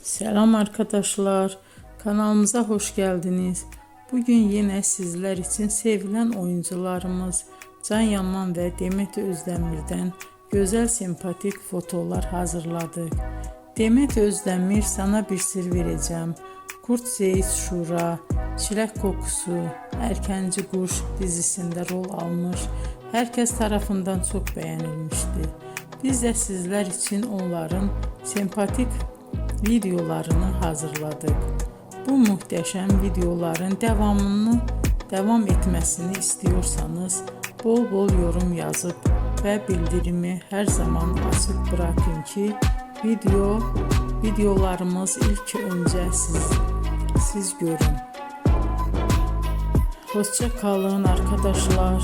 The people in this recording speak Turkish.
Selam arkadaşlar, kanalımıza hoş geldiniz. Bugün yine sizler için sevilen oyuncularımız Can Yaman ve Demet Özdemir'den güzel sempatik fotolar hazırladık. Demet Özdemir Sana Bir Sır Vereceğim, Kurt Zeyiz Şura, Çilek Kokusu, Erkenci Kuş dizisinde rol almış. Herkes tarafından çok beğenilmişti. Biz de sizler için onların sempatik videolarını hazırladık. Bu muhteşem videoların devam etmesini istiyorsanız bol bol yorum yazıp ve bildirimi her zaman açık bırakın ki videolarımız ilk önce siz görün. Hoşça kalın arkadaşlar.